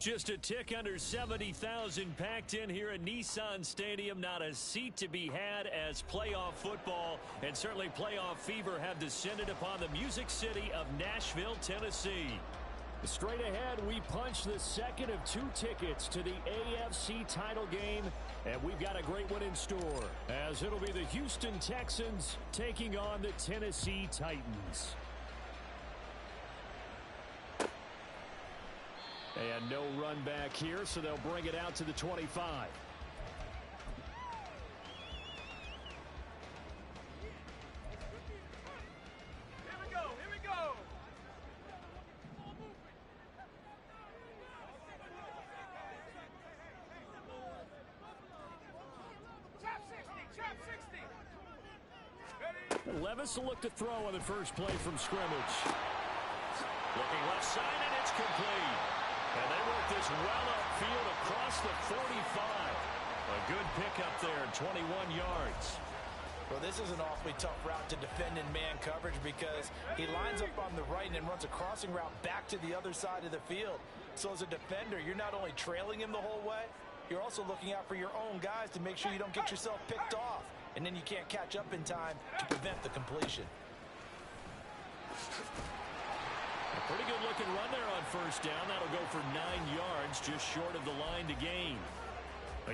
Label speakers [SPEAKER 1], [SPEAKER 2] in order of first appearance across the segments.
[SPEAKER 1] Just a tick under 70,000 packed in here at Nissan Stadium. Not a seat to be had as playoff football and certainly playoff fever have descended upon the Music City of Nashville, Tennessee. Straight ahead, we punch the second of two tickets to the AFC title game, and we've got a great one in store, as it'll be the Houston Texans taking on the Tennessee Titans. And no run back here, so they'll bring it out to the 25.
[SPEAKER 2] Here we go, here we go. Chop 60. Ready?
[SPEAKER 1] Levis will look to throw on the first play from scrimmage. Looking left side, and it's complete. And they work this well upfield across the 45. A good pickup there, 21 yards.
[SPEAKER 3] Well, this is an awfully tough route to defend in man coverage because he lines up on the right and then runs a crossing route back to the other side of the field. So as a defender, you're not only trailing him the whole way, you're also looking out for your own guys to make sure you don't get yourself picked off. And then you can't catch up in time to prevent the completion.
[SPEAKER 1] Pretty good looking run there on first down. That'll go for 9 yards, just short of the line to gain.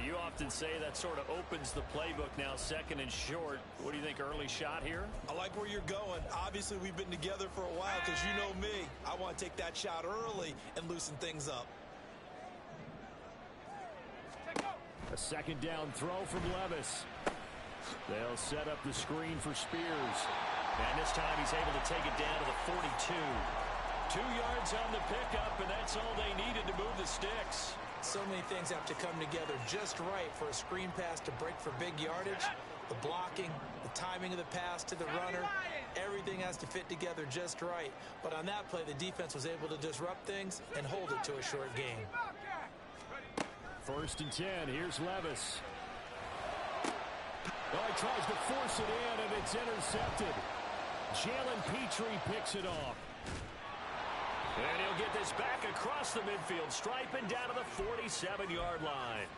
[SPEAKER 1] You often say that sort of opens the playbook now, second and short. What do you think, early shot here?
[SPEAKER 4] I like where you're going. Obviously, we've been together for a while because you know me. I want to take that shot early and loosen things up.
[SPEAKER 1] A second down throw from Levis. They'll set up the screen for Spears. And this time he's able to take it down to the 42. 2 yards on the pickup, and that's all they needed to move the sticks.
[SPEAKER 3] So many things have to come together just right for a screen pass to break for big yardage. The blocking, the timing of the pass to the runner, everything has to fit together just right. But on that play, the defense was able to disrupt things and hold it to a short game.
[SPEAKER 1] First and 10, here's Levis. Oh, he tries to force it in, and it's intercepted. Jalen Petrie picks it off. And he'll get this back across the midfield stripe and down to the 47-yard line.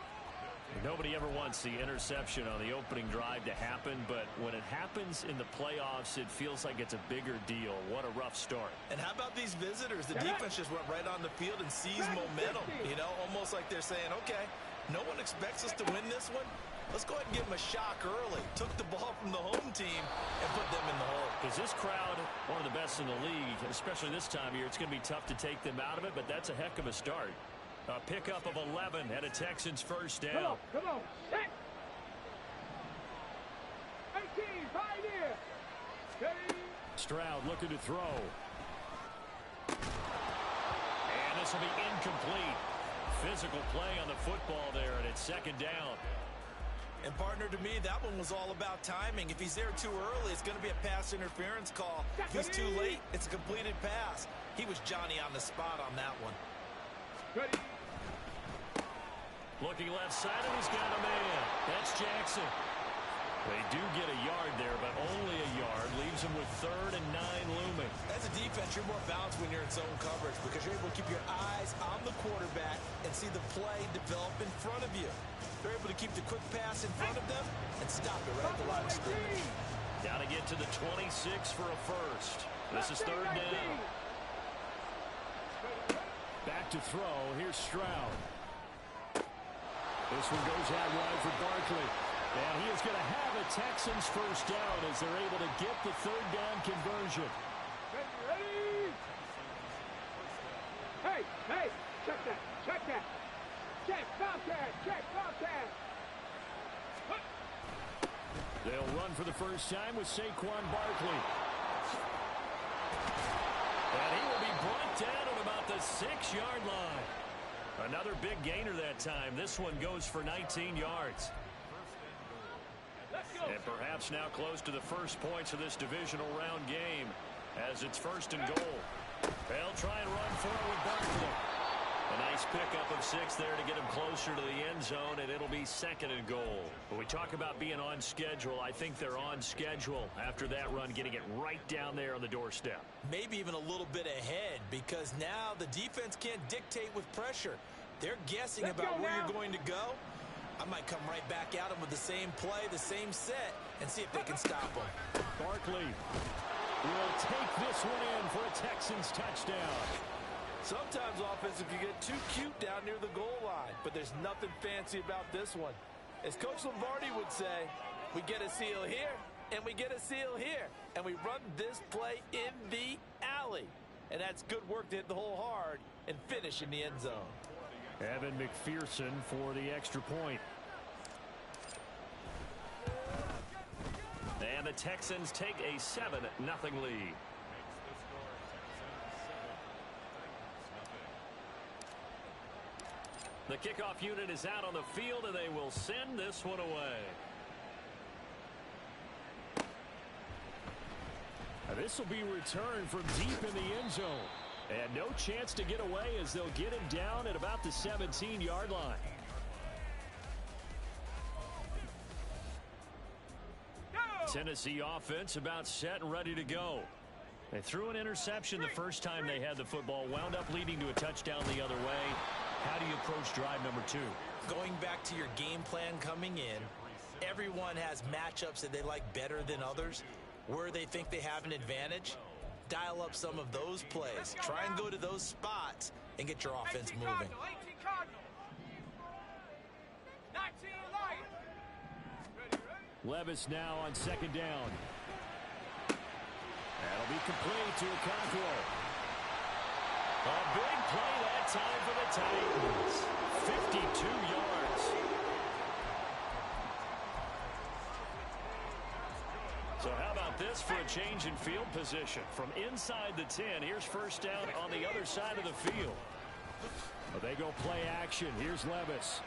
[SPEAKER 1] Nobody ever wants the interception on the opening drive to happen, but when it happens in the playoffs, it feels like it's a bigger deal. What a rough start.
[SPEAKER 4] And how about these visitors? The defense just went right on the field and seized momentum. You know, almost like they're saying, okay, no one expects us to win this one. Let's go ahead and give them a shock early. Took the ball from the home team and put them in the hole.
[SPEAKER 1] Because this crowd, one of the best in the league, especially this time of year, it's going to be tough to take them out of it, but that's a heck of a start. A pickup of 11 and a Texans first down.
[SPEAKER 2] Come on. Set. 18, pioneer. Steady.
[SPEAKER 1] Stroud looking to throw. And this will be incomplete. Physical play on the football there, and it's second down.
[SPEAKER 4] And, partner, to me, that one was all about timing. If he's there too early, it's going to be a pass interference call. If he's too late, it's a completed pass. He was Johnny on the spot on that one.
[SPEAKER 2] Ready.
[SPEAKER 1] Looking left side, and he's got a man. That's Jackson. They do get a yard there, but only a yard. Leaves them with 3rd and 9 looming.
[SPEAKER 4] As a defense, you're more balanced when you're in zone coverage because you're able to keep your eyes on the quarterback and see the play develop in front of you. They're able to keep the quick pass in front of them and stop it right at the line of scrimmage.
[SPEAKER 1] Got to get to the 26 for a first. This is 3rd down. Back to throw. Here's Stroud. This one goes out wide for Barkley. And he is going to have a Texans first down as they're able to get the 3rd down conversion.
[SPEAKER 2] Ready. Hey, check that. Check, Bobcat.
[SPEAKER 1] They'll run for the first time with Saquon Barkley. And he will be brought down at about the 6-yard line. Another big gainer that time. This one goes for 19 yards. And perhaps now close to the first points of this divisional round game as it's 1st and goal. They'll try and run for it with Barkley. A nice pickup of 6 there to get him closer to the end zone, and it'll be 2nd and goal. When we talk about being on schedule, I think they're on schedule after that run, getting it right down there on the doorstep.
[SPEAKER 4] Maybe even a little bit ahead because now the defense can't dictate with pressure. They're guessing about where you're going to go. I might come right back at them with the same play, the same set, and see if they can stop them.
[SPEAKER 1] Barkley will take this one in for a Texans touchdown.
[SPEAKER 3] Sometimes offensive can get too cute down near the goal line, but there's nothing fancy about this one. As Coach Lombardi would say, we get a seal here, and we get a seal here, and we run this play in the alley. And that's good work to hit the hole hard and finish in the end zone.
[SPEAKER 1] Evan McPherson for the extra point. And the Texans take a 7-0 lead. The kickoff unit is out on the field, and they will send this one away. Now this will be returned from deep in the end zone. And no chance to get away as they'll get him down at about the 17-yard line. Tennessee offense about set and ready to go. They threw an interception the first time they had the football, wound up leading to a touchdown the other way. How do you approach drive number 2?
[SPEAKER 4] Going back to your game plan coming in, everyone has matchups that they like better than others. Where they think they have an advantage, dial up some of those plays. Try and go to those spots and get your offense moving.
[SPEAKER 2] 18 Cardinal. 19 Lions.
[SPEAKER 1] Levis now on second down. That'll be complete to Okonkwo. A big play that time for the Titans. 52 yards. So how about this for a change in field position? From inside the 10, here's first down on the other side of the field. Well, they go play action. Here's Levis.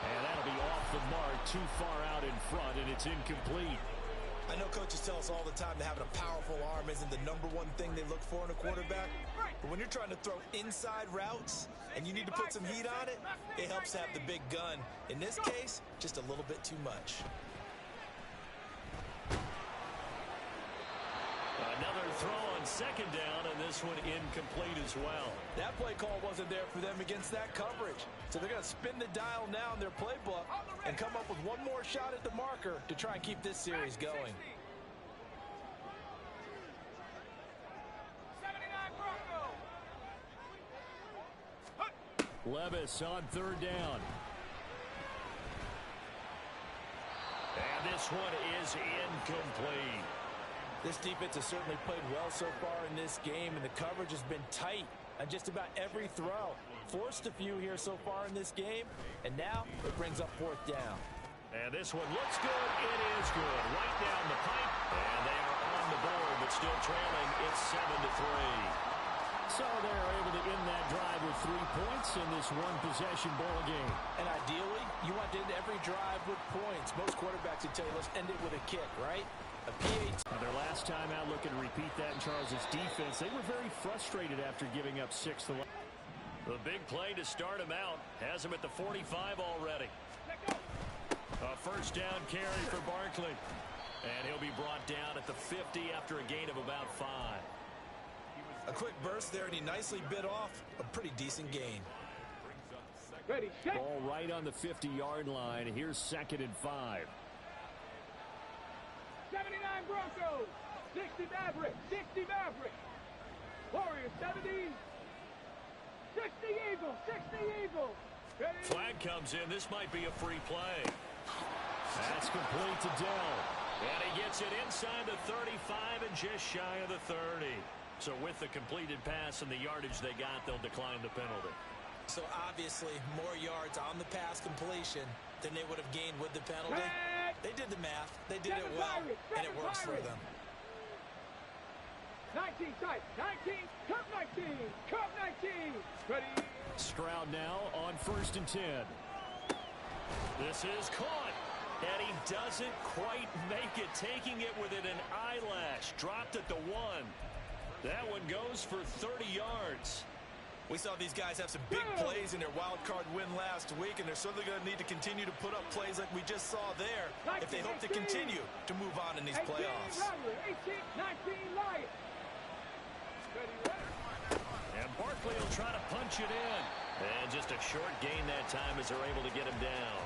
[SPEAKER 1] And that'll be off the mark, too far out in front, and it's incomplete.
[SPEAKER 4] I know coaches tell us all the time that having a powerful arm isn't the #1 thing they look for in a quarterback. But when you're trying to throw inside routes and you need to put some heat on it, it helps to have the big gun. In this case, just a little bit too much.
[SPEAKER 1] Another throw on second down, and this one incomplete as well.
[SPEAKER 3] That play call wasn't there for them against that coverage. So they're going to spin the dial now in their playbook and come up with one more shot at the marker to try and keep this series going.
[SPEAKER 2] 79 Broncos.
[SPEAKER 1] Levis on third down. And this one is incomplete.
[SPEAKER 3] This defense has certainly played well so far in this game, and the coverage has been tight on just about every throw. Forced a few here so far in this game, and now it brings up fourth down.
[SPEAKER 1] And this one looks good. It is good. Right down the pipe. And they are on the board, but still trailing. It's 7-3. So they're able to end that drive with 3 points in this one-possession ball game.
[SPEAKER 3] And ideally, you want to end every drive with points. Most quarterbacks would tell you, let's end it with a kick, right? A PAT.
[SPEAKER 1] Their last time out, looking to repeat that in Charles' defense. They were very frustrated after giving up 6 to 1. The big play to start him out has him at the 45 already. A first down carry for Barkley. And he'll be brought down at the 50 after a gain of about 5.
[SPEAKER 4] A quick burst there, and he nicely bit off a pretty decent gain.
[SPEAKER 2] Ready, set.
[SPEAKER 1] Ball right on the 50-yard line. Here's 2nd and 5.
[SPEAKER 2] 79 Broncos. 60 Mavericks. 60 Mavericks. Warriors 70. 60 Eagles. 60 Eagles. Ready.
[SPEAKER 1] Flag comes in. This might be a free play. That's complete to Dell. And he gets it inside the 35 and just shy of the 30. So with the completed pass and the yardage they got, they'll decline the penalty.
[SPEAKER 4] So obviously more yards on the pass completion than they would have gained with the penalty. They did the math. They did it well, and it works for them.
[SPEAKER 2] 19 tight. 19. Cup 19. Cup 19. Ready.
[SPEAKER 1] Stroud now on 1st and 10. This is caught. And he doesn't quite make it, taking it within an eyelash. Dropped at the 1. That one goes for 30 yards.
[SPEAKER 4] We saw these guys have some big plays in their wild card win last week, and they're certainly going to need to continue to put up plays like we just saw there if they hope to continue to move on in these playoffs.
[SPEAKER 2] 18, 19 Lions.
[SPEAKER 1] And Barkley will try to punch it in. And just a short gain that time as they're able to get him down.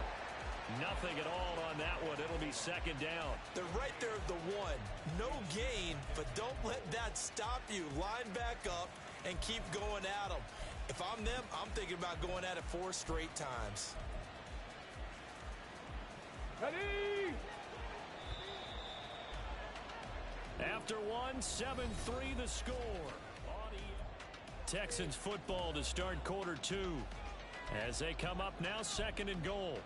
[SPEAKER 1] Nothing at all on that one. It'll be second down.
[SPEAKER 3] They're right there at the one. No gain, but don't let that stop you. Line back up and keep going at them. If I'm them, I'm thinking about going at it 4 straight times.
[SPEAKER 2] Ready?
[SPEAKER 1] After one, 7-3 the score. Texans football to start quarter 2 as they come up now, second and goal.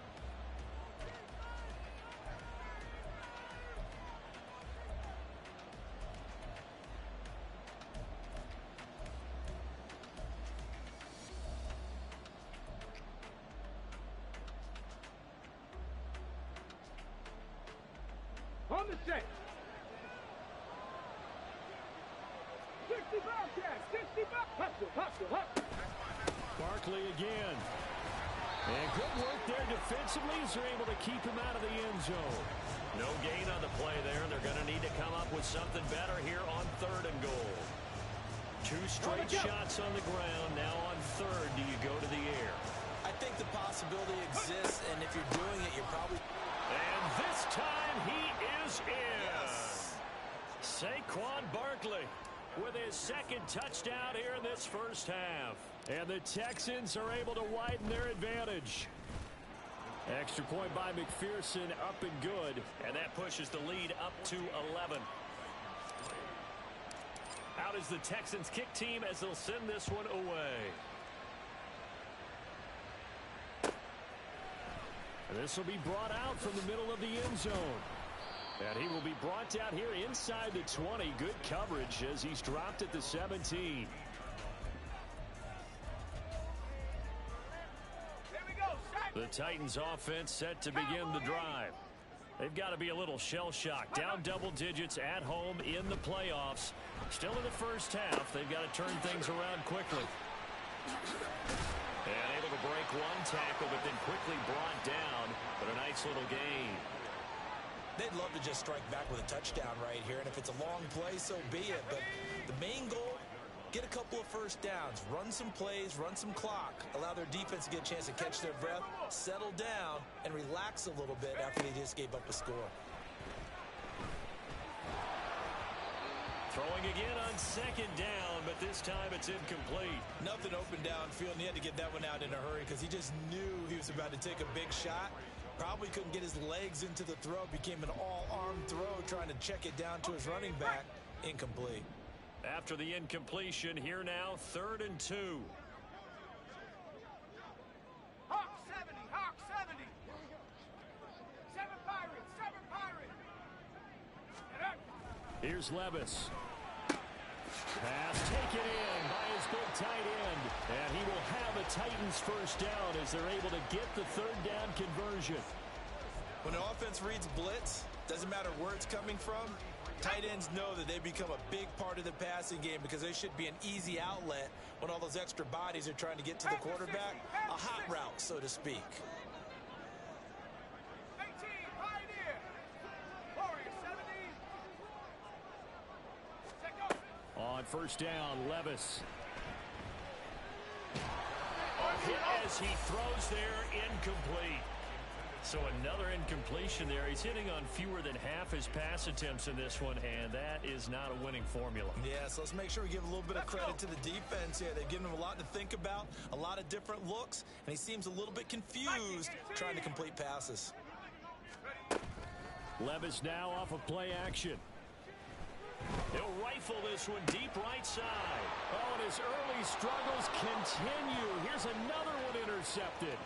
[SPEAKER 2] On the set. 60 Bobcats, 60 Bobcats. Hustle.
[SPEAKER 1] Barkley again. And good work there defensively as they're able to keep him out of the end zone. No gain on the play there. They're going to need to come up with something better here on third and goal. 2 straight shots on the ground. Now on third, do you go to the air?
[SPEAKER 3] I think the possibility exists, and if you're doing it, you're probably...
[SPEAKER 1] And this time he is in.
[SPEAKER 3] Yes.
[SPEAKER 1] Saquon Barkley with his second touchdown here in this first half. And the Texans are able to widen their advantage. Extra point by McPherson, up and good. And that pushes the lead up to 11. Out is the Texans kick team as they'll send this one away. And this will be brought out from the middle of the end zone. And he will be brought out here inside the 20. Good coverage as he's dropped at the 17. The Titans offense set to begin the drive. They've got to be a little shell-shocked. Down double digits at home in the playoffs. Still in the first half. They've got to turn things around quickly. And able to break one tackle, but then quickly brought down. But a nice little gain.
[SPEAKER 3] They'd love to just strike back with a touchdown right here, and if it's a long play, so be it. But the main goal, get a couple of first downs, run some plays, run some clock, allow their defense to get a chance to catch their breath, settle down, and relax a little bit after they just gave up a score.
[SPEAKER 1] Throwing again on second down, but this time it's incomplete.
[SPEAKER 3] Nothing open downfield, and he had to get that one out in a hurry because he just knew he was about to take a big shot. Probably couldn't get his legs into the throw. Became an all-arm throw trying to check it down to his running back. Incomplete.
[SPEAKER 1] After the incompletion, here now, 3rd and 2.
[SPEAKER 2] Hawk 70, Hawk 70. 7 Pirates, 7 Pirates.
[SPEAKER 1] Here's Levis. Pass taken in by his big tight end. And he will have a Titans first down as they're able to get the 3rd down conversion.
[SPEAKER 3] When the offense reads blitz, doesn't matter where it's coming from, tight ends know that they become a big part of the passing game because they should be an easy outlet when all those extra bodies are trying to get to the quarterback. A hot route, so to speak.
[SPEAKER 2] 18, Pioneer. Warrior 70. Check up.
[SPEAKER 1] On first down, Levis. Hit as he throws there, incomplete. So another incompletion there. He's hitting on fewer than half his pass attempts in this one, and that is not a winning formula.
[SPEAKER 3] Yeah, so let's make sure we give a little bit of credit to the defense here. They've given him a lot to think about, a lot of different looks, and he seems a little bit confused trying to complete passes.
[SPEAKER 1] Levis now off of play action. He'll rifle this one deep right side. Oh, and his early struggles continue. Here's another one intercepted.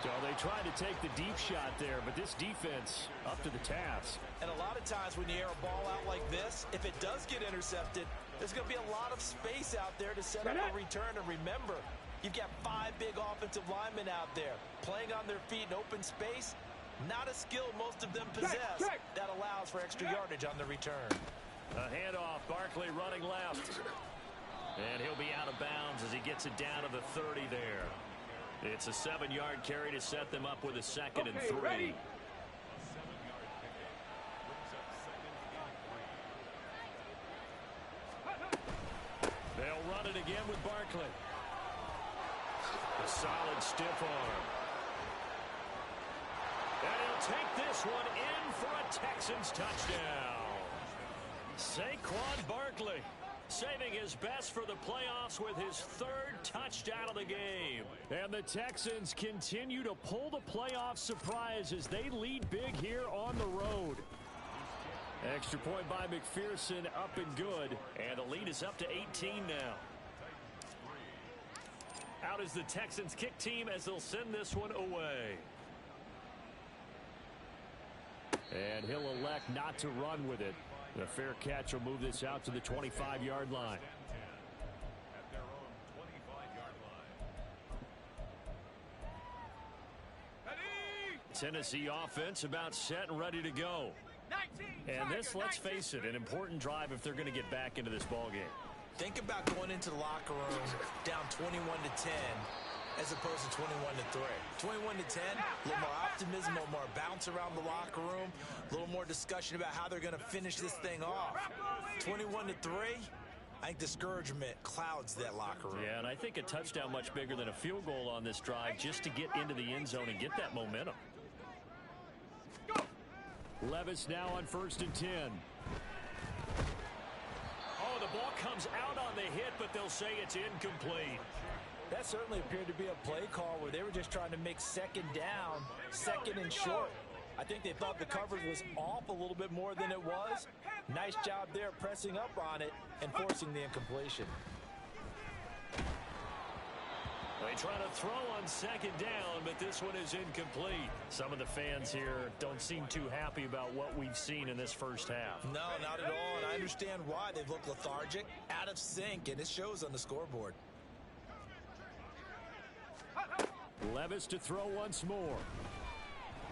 [SPEAKER 1] So they tried to take the deep shot there, but this defense up to the task.
[SPEAKER 3] And a lot of times when you air a ball out like this, if it does get intercepted, there's going to be a lot of space out there to set up a return. And remember, you've got 5 big offensive linemen out there playing on their feet in open space. Not a skill most of them possess that allows for extra yardage on the return.
[SPEAKER 1] A handoff, Barkley running left. And he'll be out of bounds as he gets it down to the 30 there. It's a 7-yard carry to set them up with a 2nd and 3.
[SPEAKER 2] Ready.
[SPEAKER 1] They'll run it again with Barkley. A solid stiff arm. And he'll take this one in for a Texans touchdown. Saquon Barkley saving his best for the playoffs with his third touchdown of the game. And the Texans continue to pull the playoff surprise as they lead big here on the road. Extra point by McPherson, up and good. And the lead is up to 18 now. Out is the Texans kick team as they'll send this one away. And he'll elect not to run with it. The fair catch will move this out to the 25-yard line. Tennessee offense about set and ready to go. And this, let's face it, an important drive if they're going to get back into this ballgame.
[SPEAKER 3] Think about going into the locker room down 21-10 as opposed to 21-3. 21-10, a little more optimism, a little more bounce around the locker room, a little more discussion about how they're going to finish this thing off. 21-3, I think discouragement clouds that locker room.
[SPEAKER 1] Yeah, and I think a touchdown much bigger than a field goal on this drive just to get into the end zone and get that momentum. Levis now on 1st and 10. Oh, the ball comes out on the hit, but they'll say it's incomplete.
[SPEAKER 3] That certainly appeared to be a play call where they were just trying to make second down, second and short. I think they thought the coverage was off a little bit more than it was. Nice job there pressing up on it and forcing the incompletion.
[SPEAKER 1] They try to throw on second down, but this one is incomplete. Some of the fans here don't seem too happy about what we've seen in this first half.
[SPEAKER 3] No, not at all, and I understand why. They've looked lethargic, out of sync, and it shows on the scoreboard.
[SPEAKER 1] Levis to throw once more.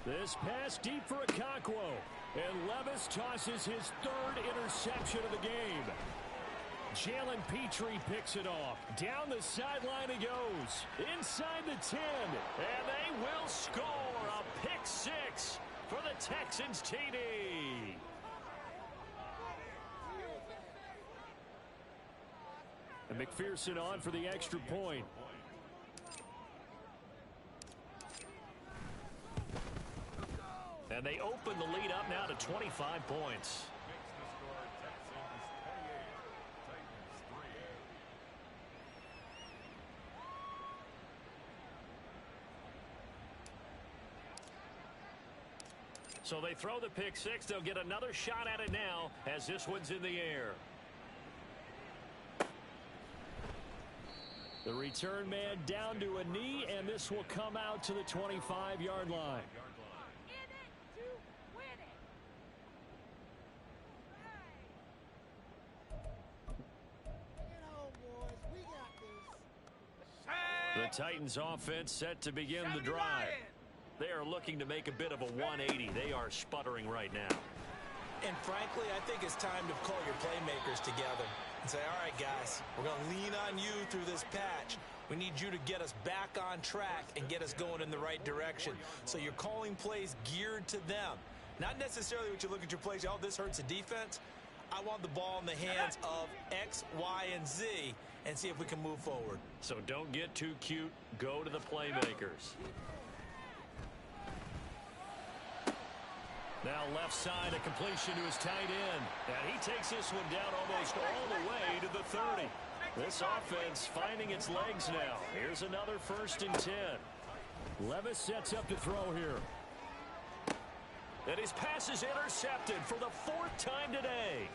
[SPEAKER 1] This pass deep for Okonkwo. And Levis tosses his third interception of the game. Jalen Petrie picks it off. Down the sideline he goes. Inside the 10. And they will score a pick six for the Texans TD. And McPherson on for the extra point. And they open the lead up now to 25 points. So they throw the pick six. They'll get another shot at it now as this one's in the air. The return man down to a knee, and this will come out to the 25-yard line. The Titans offense set to begin the drive. They are looking to make a bit of a 180. They are sputtering right now.
[SPEAKER 3] And frankly, I think it's time to call your playmakers together and say, all right, guys, we're going to lean on you through this patch. We need you to get us back on track and get us going in the right direction. So you're calling plays geared to them. Not necessarily what you look at your plays, oh, this hurts the defense. I want the ball in the hands of X, Y, and Z and see if we can move forward.
[SPEAKER 1] So don't get too cute. Go to the playmakers. Now left side, a completion to his tight end. And he takes this one down almost all the way to the 30. This offense finding its legs now. Here's another 1st and 10. Levis sets up to throw here. And his pass is intercepted for the 4th time today.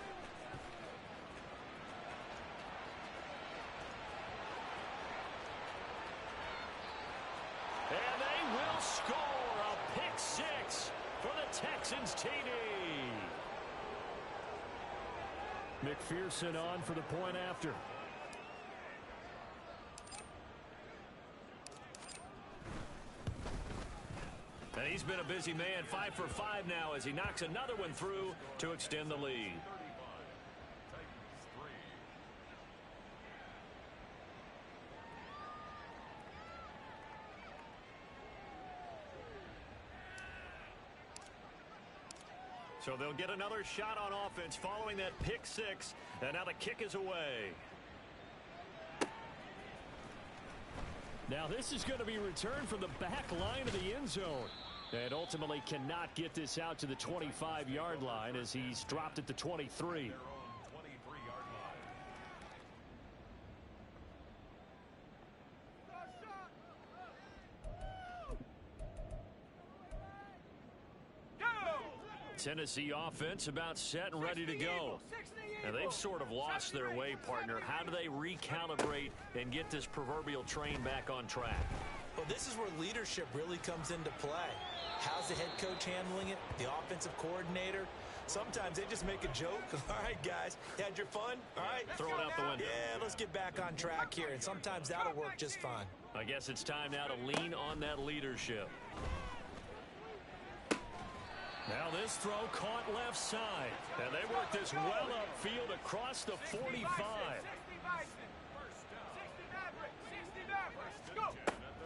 [SPEAKER 1] And they will score a pick six for the Texans TD. McPherson on for the point after. And he's been a busy man, 5 for 5 now as he knocks another one through to extend the lead. So they'll get another shot on offense following that pick six. And now the kick is away. Now this is going to be returned from the back line of the end zone. And ultimately cannot get this out to the 25-yard line as he's dropped at the 23. Tennessee offense about set and ready to go. And they've sort of lost their way, partner. How do they recalibrate and get this proverbial train back on track?
[SPEAKER 3] Well, this is where leadership really comes into play. How's the head coach handling it? The offensive coordinator? Sometimes they just make a joke. All right, guys, you had your fun? All right.
[SPEAKER 1] Throw it out the window.
[SPEAKER 3] Yeah, let's get back on track here. And sometimes that'll work just fine.
[SPEAKER 1] I guess it's time now to lean on that leadership. Now this throw caught left side. And they work this well upfield across the 45.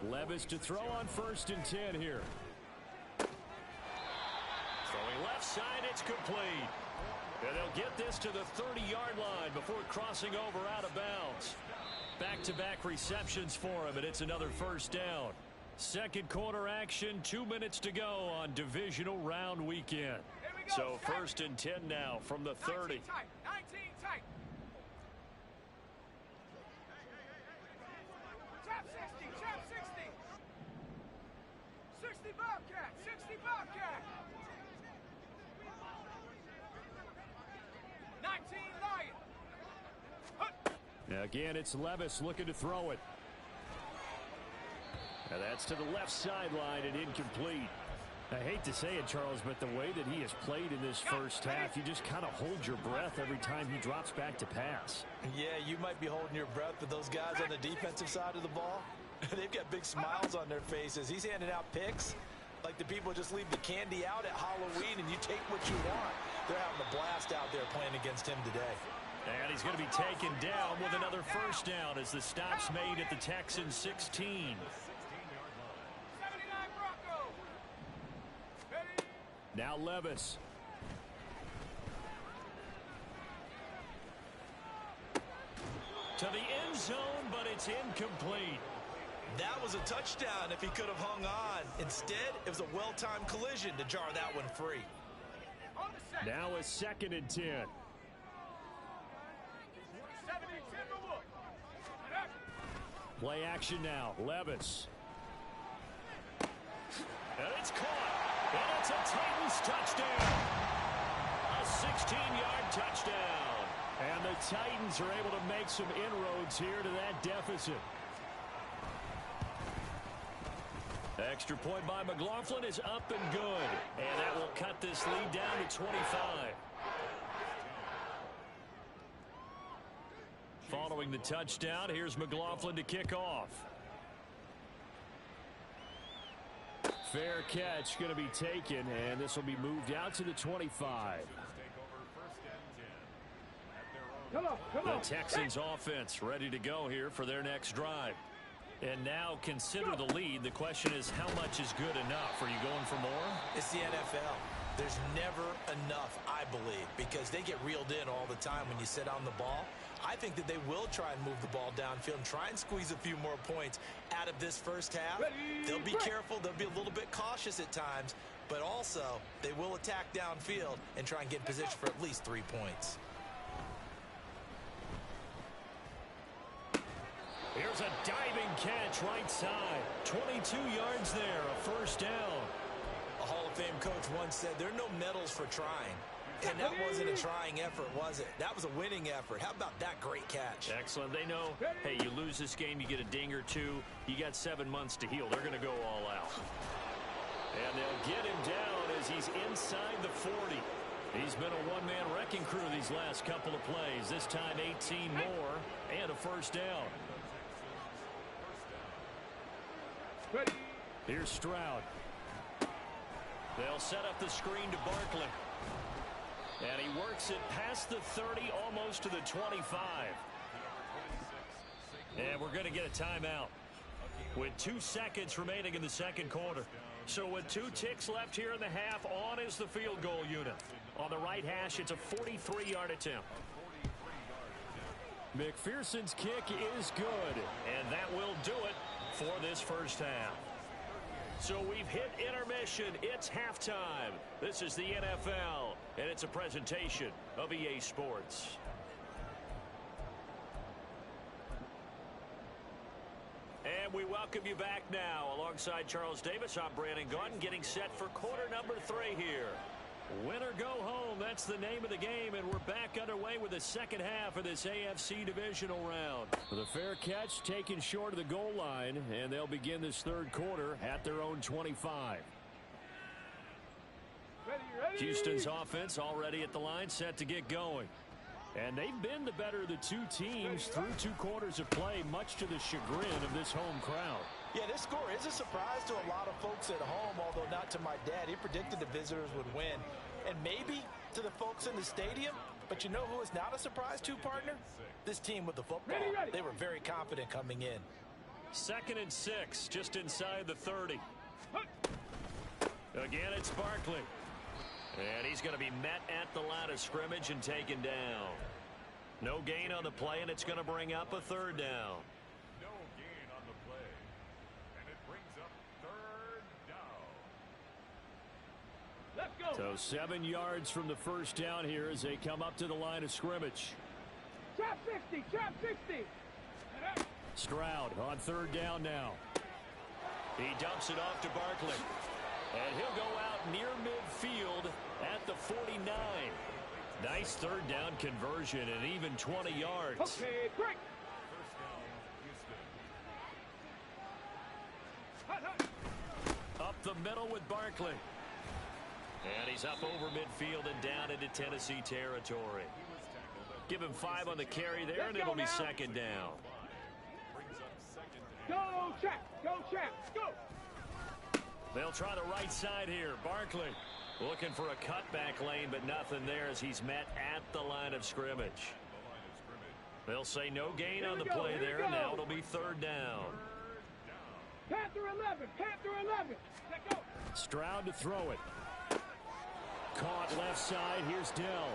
[SPEAKER 1] Levis to throw on 1st and 10 here. Throwing left side, it's complete. And they'll get this to the 30-yard line before crossing over out of bounds. Back-to-back receptions for him, and it's another first down. Second quarter action, 2 minutes to go on divisional round weekend. So 1st and 10 now from the 30.
[SPEAKER 2] 19 tight. Trap 60. 60 Bobcat. 60 Bobcat. 19 Lion.
[SPEAKER 1] Now again, it's Levis looking to throw it. And that's to the left sideline and incomplete. I hate to say it, Charles, but the way that he has played in this first half, you just kind of hold your breath every time he drops back to pass.
[SPEAKER 3] Yeah, you might be holding your breath, but those guys on the defensive side of the ball, they've got big smiles on their faces. He's handing out picks like the people just leave the candy out at Halloween and you take what you want. They're having a blast out there playing against him today.
[SPEAKER 1] And he's going to be taken down with another first down as the stop's made at the Texans 16. Now Levis. To the end zone, but it's incomplete.
[SPEAKER 3] That was a touchdown if he could have hung on. Instead, it was a well-timed collision to jar that one free.
[SPEAKER 1] Now a 2nd and 10. Play action now. Levis. And it's caught. And it's a Titans touchdown. A 16-yard touchdown. And the Titans are able to make some inroads here to that deficit. Extra point by McLaughlin is up and good. And that will cut this lead down to 25. Following the touchdown, here's McLaughlin to kick off. Fair catch going to be taken, and this will be moved out to the 25. The Texans offense ready to go here for their next drive. And now consider the lead. The question is, how much is good enough? Are you going for more?
[SPEAKER 3] It's the NFL. There's never enough, I believe, because they get reeled in all the time when you sit on the ball. I think that they will try and move the ball downfield and try and squeeze a few more points out of this first half. They'll be careful. They'll be a little bit cautious at times, but also they will attack downfield and try and get in position for at least 3 points.
[SPEAKER 1] Here's a diving catch right side. 22 yards there, a first down.
[SPEAKER 3] A Hall of Fame coach once said there are no medals for trying. And that wasn't a trying effort, was it? That was a winning effort. How about that great catch?
[SPEAKER 1] Excellent. They know, hey, you lose this game, you get a ding or two. You got 7 months to heal. They're going to go all out. And they'll get him down as he's inside the 40. He's been a one-man wrecking crew these last couple of plays. This time 18 more and a first down. Here's Stroud. They'll set up the screen to Barkley. And he works it past the 30, almost to the 25. And we're going to get a timeout with 2 seconds remaining in the second quarter. So with 2 ticks left here in the half, on is the field goal unit. On the right hash, it's a 43-yard attempt. McPherson's kick is good, and that will do it. for this first half. So we've hit intermission. It's halftime. This is the NFL, and it's a presentation of EA Sports. And we welcome you back now. Alongside Charles Davis, I'm Brandon Gaudin, getting set for quarter number 3 here. Win or go home, that's the name of the game, and we're back underway with the second half of this AFC divisional round. With a fair catch taken short of the goal line, and they'll begin this third quarter at their own 25.
[SPEAKER 2] Ready.
[SPEAKER 1] Houston's offense already at the line, set to get going. And they've been the better of the two teams through 2 quarters of play, much to the chagrin of this home crowd.
[SPEAKER 3] Yeah, this score is a surprise to a lot of folks at home, although not to my dad. He predicted the visitors would win. And maybe to the folks in the stadium, but you know who is not a surprise to, partner? This team with the football.
[SPEAKER 2] Ready.
[SPEAKER 3] They were very confident coming in.
[SPEAKER 1] 2nd and 6, just inside the 30. Again, it's Barkley. And he's going to be met at the line of scrimmage and taken down. No gain on the play, and it's going to bring up a 3rd down.
[SPEAKER 5] No gain on the play. And it brings up 3rd down.
[SPEAKER 2] Let's go.
[SPEAKER 1] So 7 yards from the first down here as they come up to the line of scrimmage.
[SPEAKER 2] Trap 60. Trap 60.
[SPEAKER 1] Stroud on 3rd down now. He dumps it off to Barkley. And he'll go out near midfield at the 49. Nice 3rd down conversion and even 20 yards.
[SPEAKER 2] Okay, quick.
[SPEAKER 5] First down, Houston.
[SPEAKER 2] Hut.
[SPEAKER 1] Up the middle with Barkley. And he's up over midfield and down into Tennessee territory. Give him 5 on the carry there, and it'll be 2nd down.
[SPEAKER 2] Go, Trap. Go, Trap. Go.
[SPEAKER 1] They'll try the right side here. Barkley looking for a cutback lane, but nothing there as he's met at the line of scrimmage. They'll say no gain on the play there. Now it'll be 3rd down.
[SPEAKER 2] Panther 11. Panther 11. Let go.
[SPEAKER 1] Stroud to throw it. Caught left side. Here's Dell.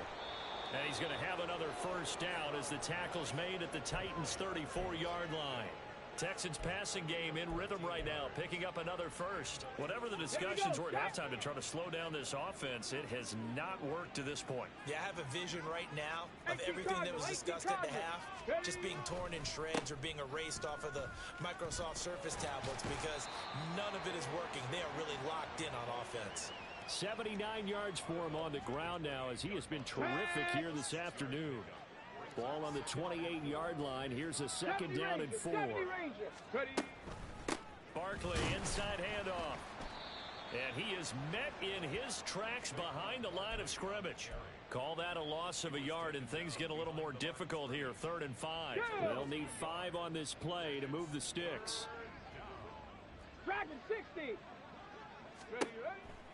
[SPEAKER 1] And he's going to have another first down as the tackle's made at the Titans' 34-yard line. Texans passing game in rhythm right now, picking up another first. Whatever the discussions were at halftime to try to slow down this offense, it has not worked to this point.
[SPEAKER 3] Yeah, I have a vision right now of everything that was discussed at the half just being torn in shreds or being erased off of the Microsoft Surface tablets because none of it is working. They are really locked in on offense.
[SPEAKER 1] 79 yards for him on the ground now as he has been terrific here this afternoon. Ball on the 28-yard line. Here's a 2nd down and 4. Barkley inside handoff. And he is met in his tracks behind the line of scrimmage. Call that a loss of a yard, and things get a little more difficult here. 3rd and 5. They'll need 5 on this play to move the sticks.
[SPEAKER 2] Dragon 60. Ready.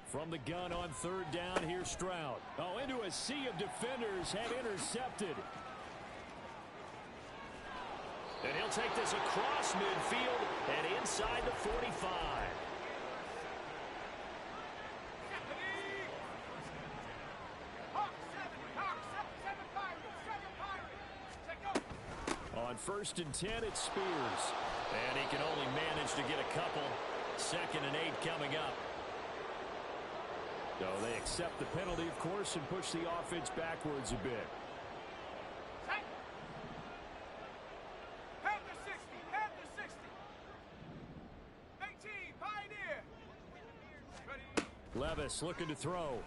[SPEAKER 1] From the gun on 3rd down, here's Stroud. Oh, into a sea of defenders, had intercepted. And he'll take this across midfield and inside the 45. On 1st and 10, it's Spears. And he can only manage to get a couple. 2nd and 8 coming up. So they accept the penalty, of course, and push the offense backwards a bit.
[SPEAKER 2] Panther 60. Panther 60. 18. Pioneer. Ready.
[SPEAKER 1] Levis looking to throw.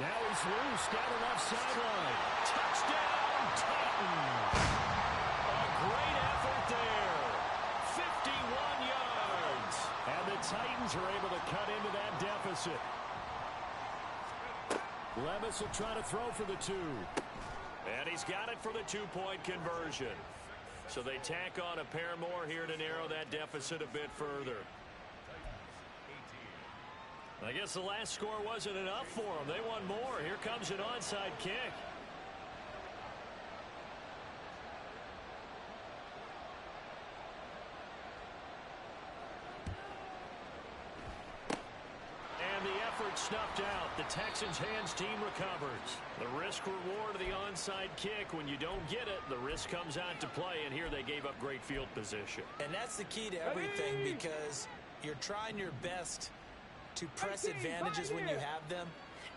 [SPEAKER 1] Now he's loose down the left sideline. Touchdown, Titans. A great effort there. 51 yards. And the Titans are able to cut into that deficit. Levis will try to throw for the 2. And he's got it for the 2-point conversion. So they tack on a pair more here to narrow that deficit a bit further. I guess the last score wasn't enough for them. They want more. Here comes an onside kick. And the effort Clock snuffed out. The Texans' hands team recovers. The risk reward of the onside kick. When you don't get it, the risk comes out to play, and here they gave up great field position.
[SPEAKER 3] And that's the key to everything, because you're trying your best to press advantages when you have them,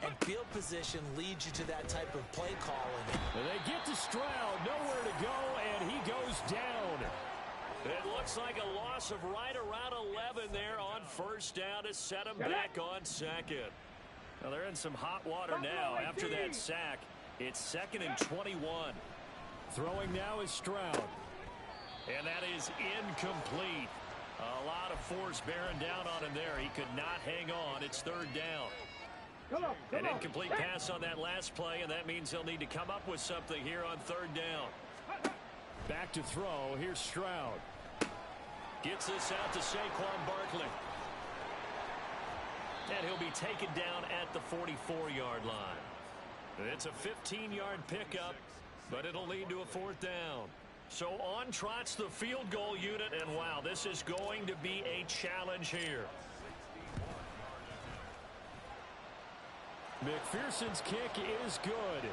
[SPEAKER 3] and field position leads you to that type of play calling.
[SPEAKER 1] And they get to Stroud, nowhere to go, and he goes down. It looks like a loss of right around 11 there on first down to set him back on second. Now they're in some hot water now after that sack. It's 2nd and 21. Throwing now is Stroud. And that is incomplete. A lot of force bearing down on him there. He could not hang on. It's 3rd down. An incomplete pass on that last play, and that means they'll need to come up with something here on 3rd down. Back to throw. Here's Stroud. Gets this out to Saquon Barkley. And he'll be taken down at the 44-yard line. It's a 15-yard pickup, but it'll lead to a 4th down. So on trots the field goal unit, and wow, this is going to be a challenge here. McPherson's kick is good.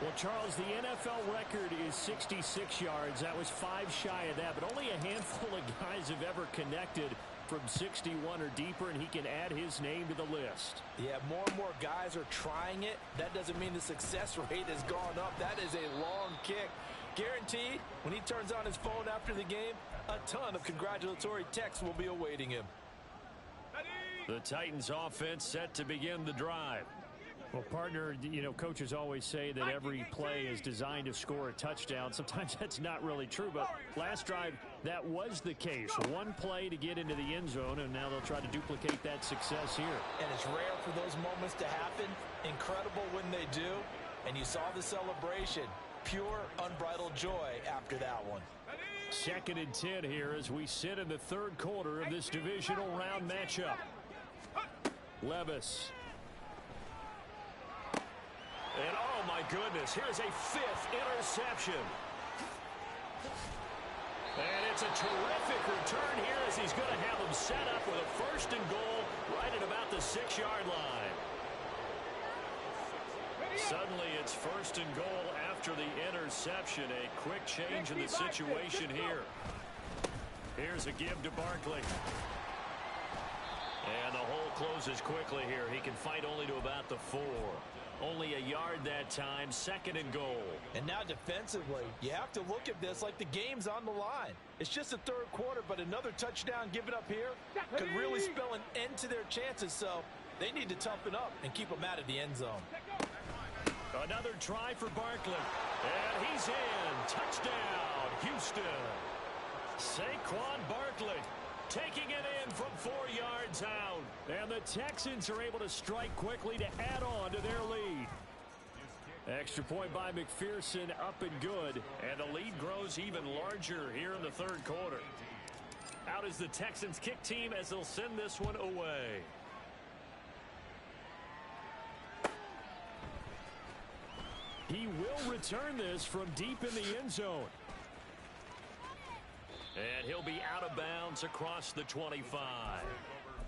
[SPEAKER 1] Well, Charles, the NFL record is 66 yards. That was 5 shy of that, but only a handful of guys have ever connected from 61 or deeper, and he can add his name to the list.
[SPEAKER 3] Yeah, more and more guys are trying it. That doesn't mean the success rate has gone up. That is a long kick. Guaranteed, when he turns on his phone after the game, a ton of congratulatory texts will be awaiting him.
[SPEAKER 1] The Titans offense set to begin the drive. Well, partner, you know, coaches always say that every play is designed to score a touchdown. Sometimes that's not really true, but last drive, that was the case. One play to get into the end zone, and now they'll try to duplicate that success here.
[SPEAKER 3] And it's rare for those moments to happen. Incredible when they do. And you saw the celebration. Pure, unbridled joy after that one.
[SPEAKER 1] 2nd and 10 here as we sit in the 3rd quarter of this divisional round matchup. Levis. And oh my goodness, here's a 5th interception. And it's a terrific return here as he's going to have them set up with a 1st and goal right at about the 6-yard line. Suddenly it's 1st and goal after the interception. A quick change in the situation here. Here's a give to Barkley. And the hole closes quickly here. He can fight only to about the 4. Only a yard that time, 2nd and goal.
[SPEAKER 3] And now defensively, you have to look at this like the game's on the line. It's just the 3rd quarter, but another touchdown given up here could really spell an end to their chances. So they need to toughen up and keep them out of the end zone.
[SPEAKER 1] Another try for Barkley. And he's in. Touchdown, Houston. Saquon Barkley taking it in from 4 yards out. And the Texans are able to strike quickly to add on to their lead. Extra point by McPherson, up and good. And the lead grows even larger here in the 3rd quarter. Out is the Texans kick team as they'll send this one away. He will return this from deep in the end zone. And he'll be out of bounds across the 25.
[SPEAKER 5] Over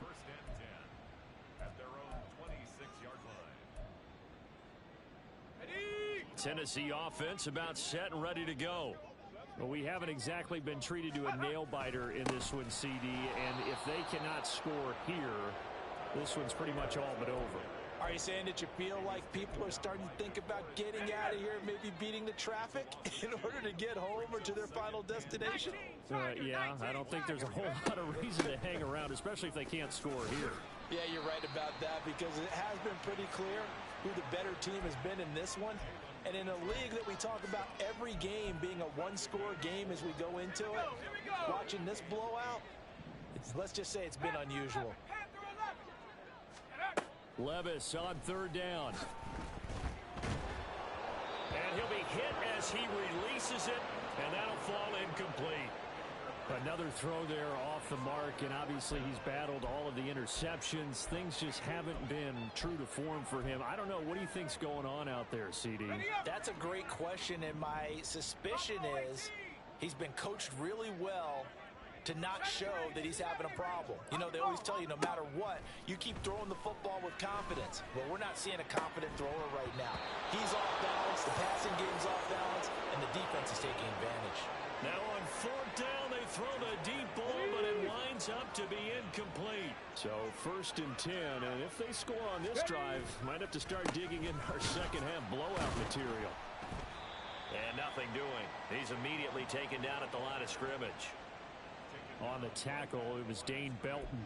[SPEAKER 5] 1st and 10 at their own 26-yard line.
[SPEAKER 1] Tennessee offense about set and ready to go. Well, we haven't exactly been treated to a nail-biter in this one, CD, and if they cannot score here, this one's pretty much all but over.
[SPEAKER 3] Are you saying that you feel like people are starting to think about getting out of here, maybe beating the traffic in order to get home or to their final destination?
[SPEAKER 1] Yeah, I don't think there's a whole lot of reason to hang around, especially if they can't score here.
[SPEAKER 3] Yeah, you're right about that, because it has been pretty clear who the better team has been in this one. And in a league that we talk about every game being a one-score game as we go into it, watching this blowout, let's just say it's been unusual.
[SPEAKER 1] Levis on 3rd down. And he'll be hit as he releases it, and that'll fall incomplete. Another throw there off the mark, and obviously he's battled all of the interceptions. Things just haven't been true to form for him. I don't know. What do you think's going on out there, CD?
[SPEAKER 3] That's a great question, and my suspicion is he's been coached really well to not show that he's having a problem. You know, they always tell you no matter what, you keep throwing the football with confidence. Well, we're not seeing a confident thrower right now. He's off balance, the passing game's off balance, and the defense is taking advantage.
[SPEAKER 1] Now on fourth down, they throw the deep ball, but it winds up to be incomplete. So 1st and 10, and if they score on this drive, might have to start digging in our second half blowout material. And nothing doing. He's immediately taken down at the line of scrimmage. On the tackle, it was Dane Belton.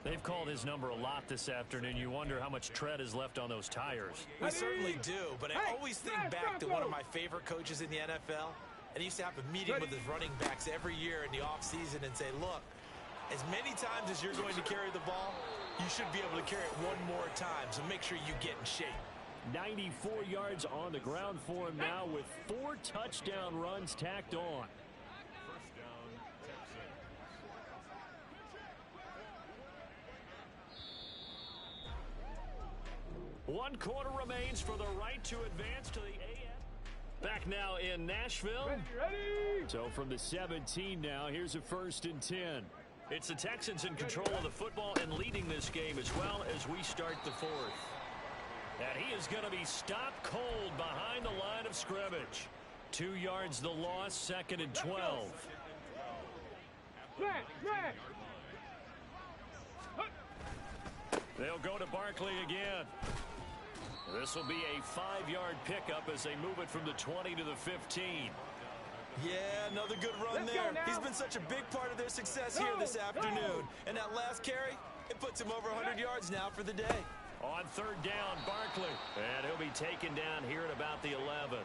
[SPEAKER 1] They've called his number a lot this afternoon. You wonder how much tread is left on those tires.
[SPEAKER 3] We certainly do, but I always think back to one of my favorite coaches in the NFL. And he used to have a meeting with his running backs every year in the offseason and say, look, as many times as you're going to carry the ball, you should be able to carry it one more time, so make sure you get in shape.
[SPEAKER 1] 94 yards on the ground for him now with 4 touchdown runs tacked on.
[SPEAKER 5] First down, Texans.
[SPEAKER 1] One quarter remains for the right to advance to the AF. Back now in Nashville.
[SPEAKER 2] Ready?
[SPEAKER 1] So from the 17 now, here's a 1st and 10. It's the Texans in control of the football and leading this game as well as we start the 4th. And he is going to be stopped cold behind the line of scrimmage. 2 yards the loss, 2nd and 12.
[SPEAKER 2] Smash.
[SPEAKER 1] They'll go to Barkley again. This will be a 5-yard pickup as they move it from the 20 to the 15.
[SPEAKER 3] Yeah, another good run there. He's been such a big part of their success here this afternoon. And that last carry, it puts him over 100 yards now for the day.
[SPEAKER 1] On 3rd down, Barkley. And he'll be taken down here at about the 11.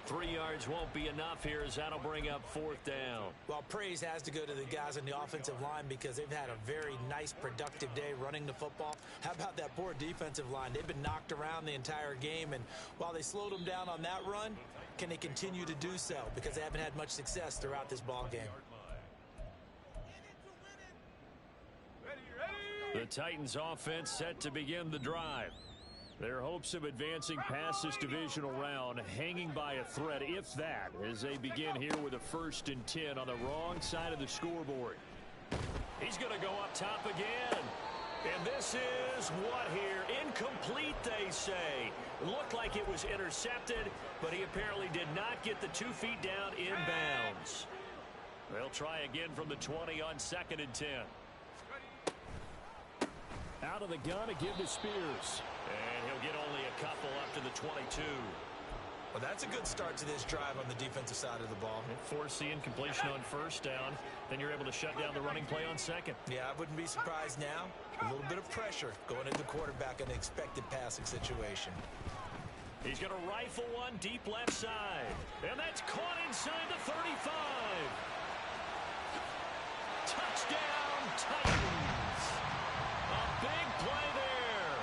[SPEAKER 1] 3 yards won't be enough here as that'll bring up 4th down.
[SPEAKER 3] Well, praise has to go to the guys on the offensive line because they've had a very nice, productive day running the football. How about that poor defensive line? They've been knocked around the entire game, and while they slowed them down on that run, can they continue to do so? Because they haven't had much success throughout this ball game.
[SPEAKER 1] The Titans offense set to begin the drive. Their hopes of advancing past this divisional round hanging by a thread, if that, as they begin here with a 1st and 10 on the wrong side of the scoreboard. He's going to go up top again. And this is what here? Incomplete, they say. Looked like it was intercepted, but he apparently did not get the 2 feet down in bounds. They'll try again from the 20 on 2nd and 10. Out of the gun again to Spears. And he'll get only a couple up to the 22.
[SPEAKER 3] Well, that's a good start to this drive on the defensive side of the ball.
[SPEAKER 1] Force the incompletion on 1st down. Then you're able to shut down the running play on 2nd.
[SPEAKER 3] Yeah, I wouldn't be surprised now. A little bit of pressure going into the quarterback in an expected passing situation.
[SPEAKER 1] He's going to rifle one deep left side. And that's caught inside the 35. Touchdown, Titans. A big play there.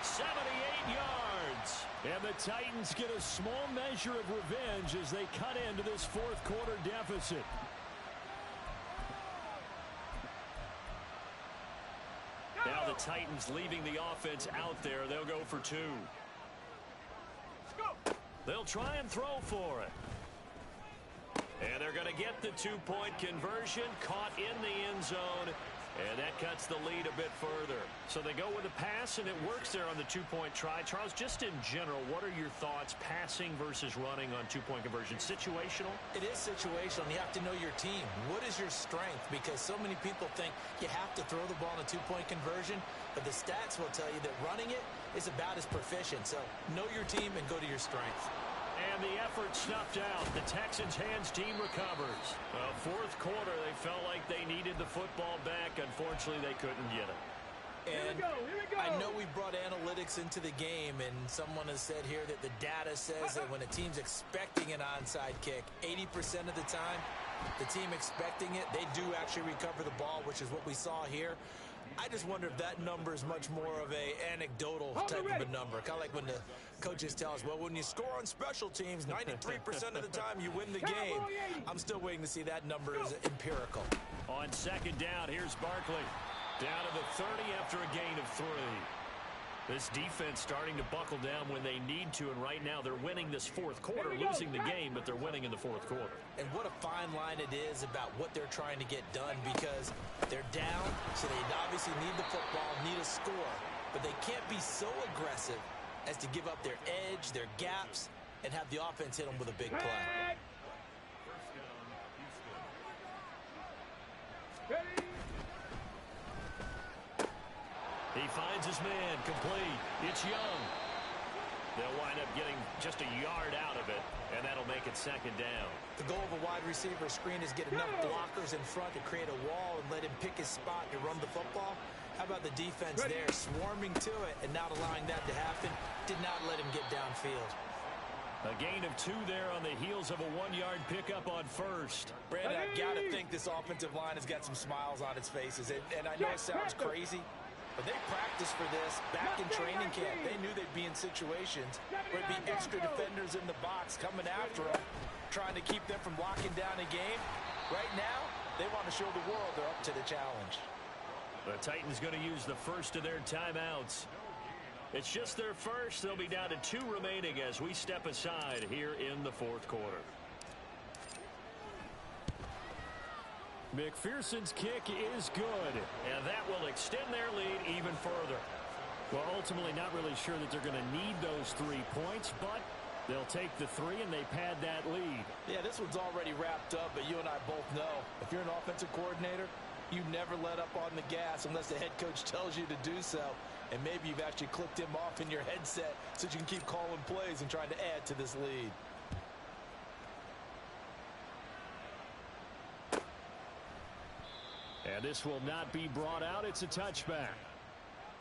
[SPEAKER 1] 78 yards. And the Titans get a small measure of revenge as they cut into this 4th quarter deficit. Now the Titans leaving the offense out there. They'll go for 2. They'll try and throw for it. And they're going to get the 2-point conversion, caught in the end zone, and that cuts the lead a bit further. So they go with a pass, and it works there on the 2-point try. Charles, just in general, what are your thoughts passing versus running on 2-point conversion? Situational?
[SPEAKER 3] It is situational. You have to know your team. What is your strength? Because so many people think you have to throw the ball in a 2-point conversion, but the stats will tell you that running it is about as proficient. So know your team and go to your strength.
[SPEAKER 1] And the effort snuffed out. The Texans' hands team recovers. Well, 4th quarter, they felt like they needed the football back. Unfortunately, they couldn't get it.
[SPEAKER 3] And here we go. I know we brought analytics into the game, and someone has said here that the data says that when a team's expecting an onside kick, 80% of the time, the team expecting it, they do actually recover the ball, which is what we saw here. I just wonder if that number is much more of a anecdotal type of a number. Kind of like when the coaches tell us, well, when you score on special teams, 93% of the time you win the game. I'm still waiting to see that number is empirical.
[SPEAKER 1] On 2nd down, here's Barkley. Down to the 30 after a gain of 3. This defense starting to buckle down when they need to, and right now they're winning this fourth quarter, losing the game, but they're winning in the fourth quarter.
[SPEAKER 3] And what a fine line it is about what they're trying to get done, because they're down, so they obviously need the football, need a score, but they can't be so aggressive as to give up their edge, their gaps, and have the offense hit them with a big play.
[SPEAKER 1] He finds his man, complete. It's Young. They'll wind up getting just a yard out of it, and that'll make it second down.
[SPEAKER 3] The goal of a wide receiver screen is get enough blockers in front to create a wall and let him pick his spot to run the football. How about the defense there, swarming to it and not allowing that to happen? Did not let him get downfield.
[SPEAKER 1] A gain of 2 there on the heels of a 1-yard pickup on first.
[SPEAKER 3] Brandon, I've got to think this offensive line has got some smiles on its faces. And I know it sounds crazy, but they practiced for this back in training camp. They knew they'd be in situations where it'd be extra defenders in the box coming after them, trying to keep them from locking down a game. Right now, they want to show the world they're up to the challenge.
[SPEAKER 1] The Titans going to use the first of their timeouts. It's just their first. They'll be down to 2 remaining as we step aside here in the fourth quarter. McPherson's kick is good, and that will extend their lead even further. Well, ultimately not really sure that they're going to need those 3 points, but they'll take the 3 and they pad that lead.
[SPEAKER 3] Yeah, this one's already wrapped up, but you and I both know if you're an offensive coordinator, you never let up on the gas unless the head coach tells you to do so. And maybe you've actually clicked him off in your headset so you can keep calling plays and trying to add to this lead.
[SPEAKER 1] And this will not be brought out. It's a touchback.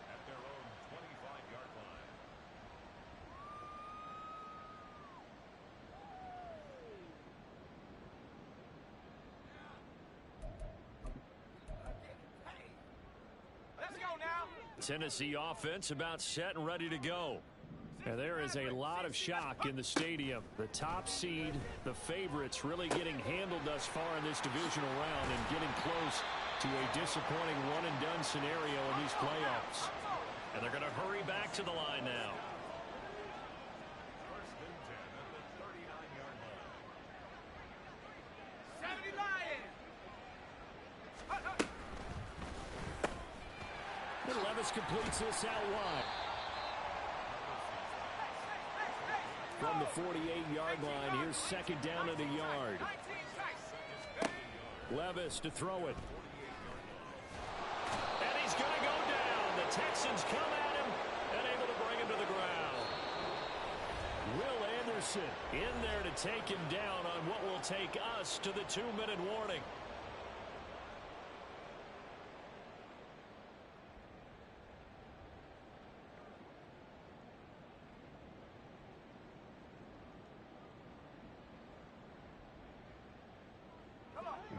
[SPEAKER 5] At their own 25-yard line.
[SPEAKER 2] Let's go now.
[SPEAKER 1] Tennessee offense about set and ready to go. And there is a lot of shock in the stadium. The top seed, the favorites, really getting handled thus far in this divisional round and getting close to a disappointing one-and-done scenario in these playoffs. And they're going to hurry back to the line now.
[SPEAKER 5] First and 10 at the 39-yard line.
[SPEAKER 2] 70 Lions.
[SPEAKER 1] And Levis completes this out wide. From the 48-yard line, here's second down at a yard. Levis to throw it. And he's going to go down. The Texans come at him and able to bring him to the ground. Will Anderson in there to take him down on what will take us to the 2-minute warning.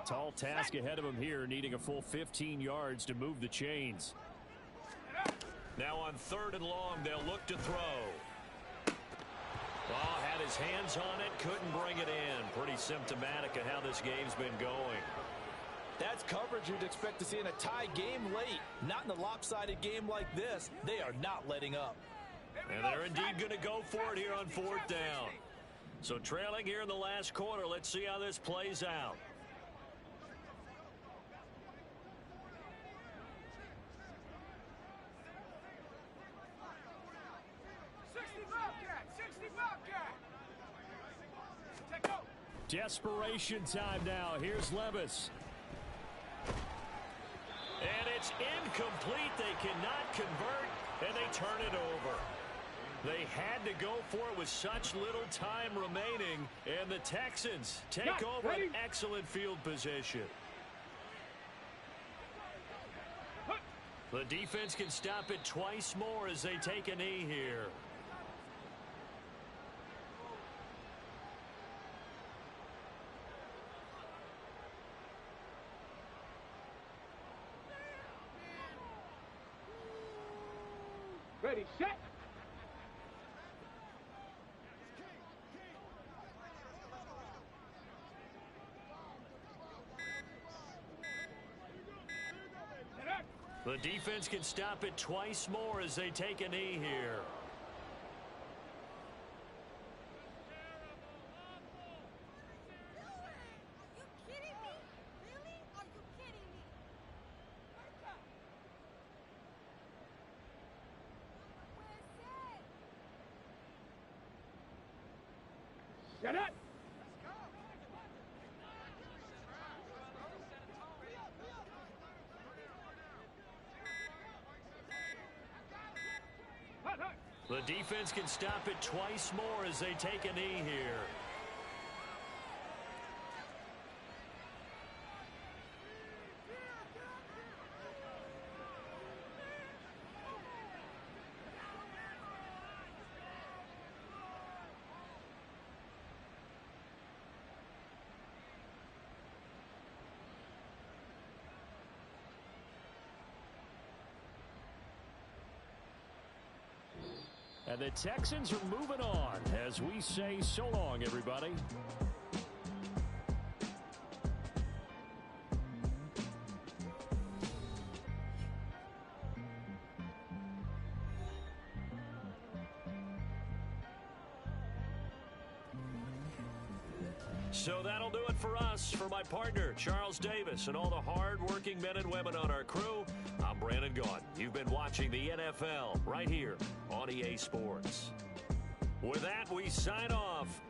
[SPEAKER 1] Tall task ahead of him here, needing a full 15 yards to move the chains. Now on 3rd and long, they'll look to throw. Oh, had his hands on it, couldn't bring it in. Pretty symptomatic of how this game's been going.
[SPEAKER 3] That's coverage you'd expect to see in a tie game late. Not in a lopsided game like this. They are not letting up.
[SPEAKER 1] And they're indeed going to go for it here on 4th down. So trailing here in the last quarter, let's see how this plays out.
[SPEAKER 2] 60 Bobcat. Take go.
[SPEAKER 1] Desperation time now. Here's Levis. And it's incomplete. They cannot convert, and they turn it over. They had to go for it with such little time remaining, and the Texans take over an excellent field position. The defense can stop it twice more as they take a knee here.
[SPEAKER 2] Ready, set.
[SPEAKER 1] The defense can stop it twice more as they take a knee here.
[SPEAKER 2] Get it!
[SPEAKER 1] The defense can stop it twice more as they take a knee here. And the Texans are moving on as we say so long, everybody. So that'll do it for us. For my partner, Charles Davis, and all the hard-working men and women on our crew, I'm Brandon Gaudin. You've been watching the NFL right here on EA Sports. With that, we sign off.